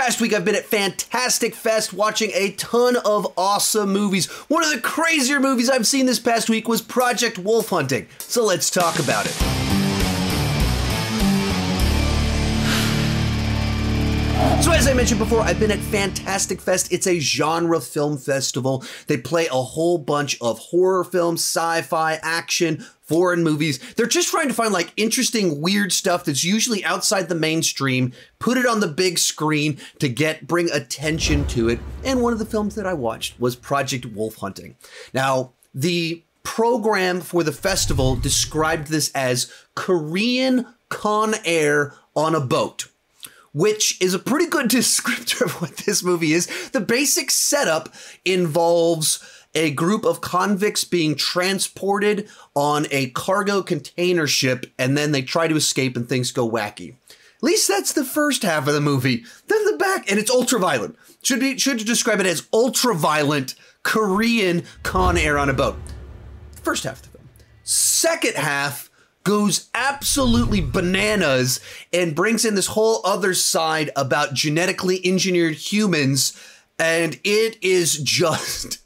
past week, I've been at Fantastic Fest watching a ton of awesome movies. One of the crazier movies I've seen this past week was Project Wolf Hunting. So let's talk about it. So as I mentioned before, I've been at Fantastic Fest. It's a genre film festival. They play a whole bunch of horror films, sci-fi, action, foreign movies. They're just trying to find like interesting, weird stuff that's usually outside the mainstream, put it on the big screen to bring attention to it. And one of the films that I watched was Project Wolf Hunting. Now, the program for the festival described this as Korean Con Air on a boat, which is a pretty good descriptor of what this movie is. The basic setup involves a group of convicts being transported on a cargo container ship, and then they try to escape and things go wacky. At least that's the first half of the movie. Then the back, and it's ultra-violent. Should describe it as ultra-violent Korean Con Air on a boat. First half of the film. Second half goes absolutely bananas and brings in this whole other side about genetically engineered humans, and it is just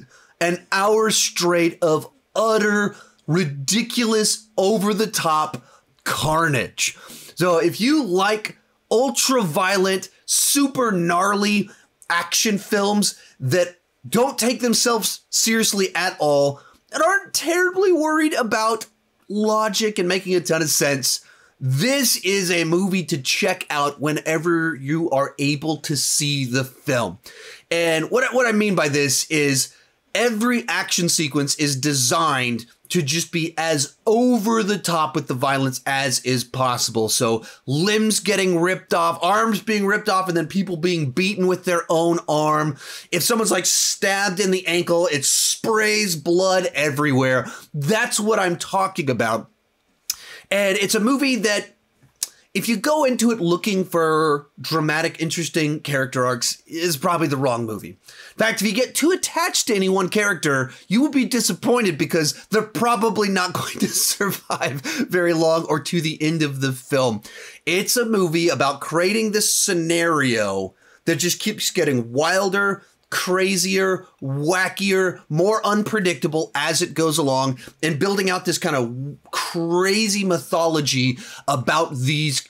an hour straight of utter, ridiculous, over-the-top carnage. So if you like ultra-violent, super gnarly action films that don't take themselves seriously at all and aren't terribly worried about logic and making a ton of sense, this is a movie to check out whenever you are able to see the film. And what I mean by this is every action sequence is designed to just be as over the top with the violence as is possible. So limbs getting ripped off, arms being ripped off, and then people being beaten with their own arm. If someone's like stabbed in the ankle, it sprays blood everywhere. That's what I'm talking about. And it's a movie that, if you go into it looking for dramatic, interesting character arcs, is probably the wrong movie. In fact, if you get too attached to any one character, you will be disappointed because they're probably not going to survive very long or to the end of the film. It's a movie about creating this scenario that just keeps getting wilder, crazier, wackier, more unpredictable as it goes along, and building out this kind of crazy mythology about these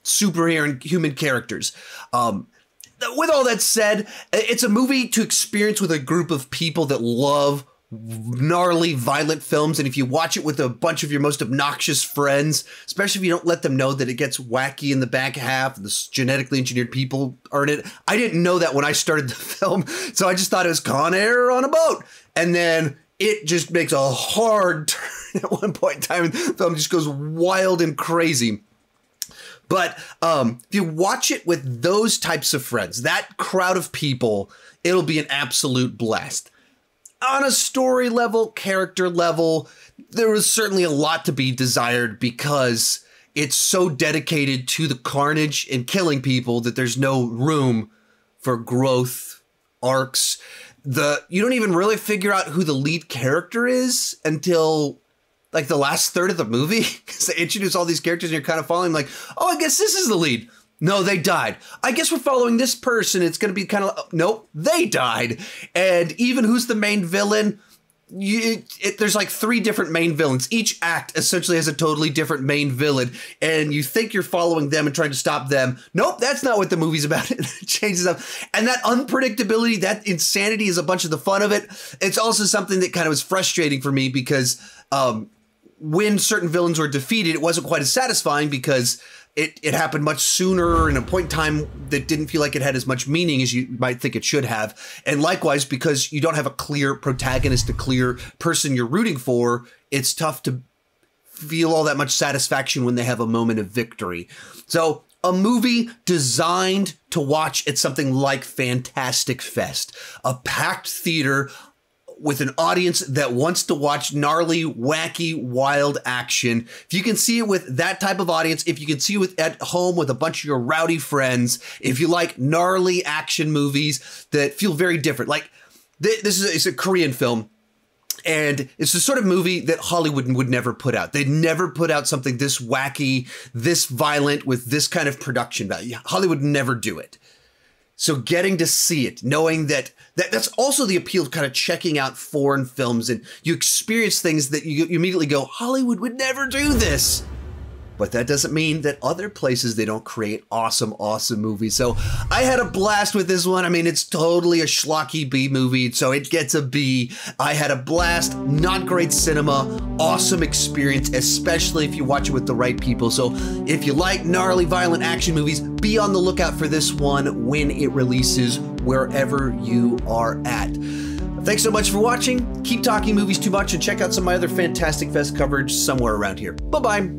superhero and human characters. With all that said, it's a movie to experience with a group of people that love gnarly, violent films, and if you watch it with a bunch of your most obnoxious friends, especially if you don't let them know that it gets wacky in the back half, the genetically engineered people are in it. I didn't know that when I started the film, so I just thought it was Con Air on a boat, and then it just makes a hard turn at one point in time, and the film just goes wild and crazy. But if you watch it with those types of friends, that crowd of people, it'll be an absolute blast. On a story level, character level, there was certainly a lot to be desired because it's so dedicated to the carnage and killing people that there's no room for growth, arcs. You don't even really figure out who the lead character is until like the last third of the movie, because they introduce all these characters and you're kind of following like, oh, I guess this is the lead. No, they died. I guess we're following this person. It's going to be kind of, nope, they died. And even who's the main villain, there's like 3 different main villains. Each act essentially has a totally different main villain. And you think you're following them and trying to stop them. Nope, that's not what the movie's about. It changes up. And that unpredictability, that insanity is a bunch of the fun of it. It's also something that kind of was frustrating for me because when certain villains were defeated, it wasn't quite as satisfying because it happened much sooner in a point in time that didn't feel like it had as much meaning as you might think it should have. And likewise, because you don't have a clear protagonist, a clear person you're rooting for, it's tough to feel all that much satisfaction when they have a moment of victory. So a movie designed to watch at something like Fantastic Fest, a packed theater with an audience that wants to watch gnarly, wacky, wild action. If you can see it with that type of audience, if you can see it at home with a bunch of your rowdy friends, if you like gnarly action movies that feel very different, like it's a Korean film, and it's the sort of movie that Hollywood would never put out. They'd never put out something this wacky, this violent, with this kind of production value. Hollywood would never do it. So getting to see it, knowing that's also the appeal of kind of checking out foreign films, and you experience things that you immediately go, Hollywood would never do this. But that doesn't mean that other places, they don't create awesome, awesome movies. So I had a blast with this one. I mean, it's totally a schlocky B movie, so it gets a B. I had a blast, not great cinema, awesome experience, especially if you watch it with the right people. So if you like gnarly, violent action movies, be on the lookout for this one when it releases wherever you are at. Thanks so much for watching. Keep talking movies too much and check out some of my other Fantastic Fest coverage somewhere around here. Bye-bye.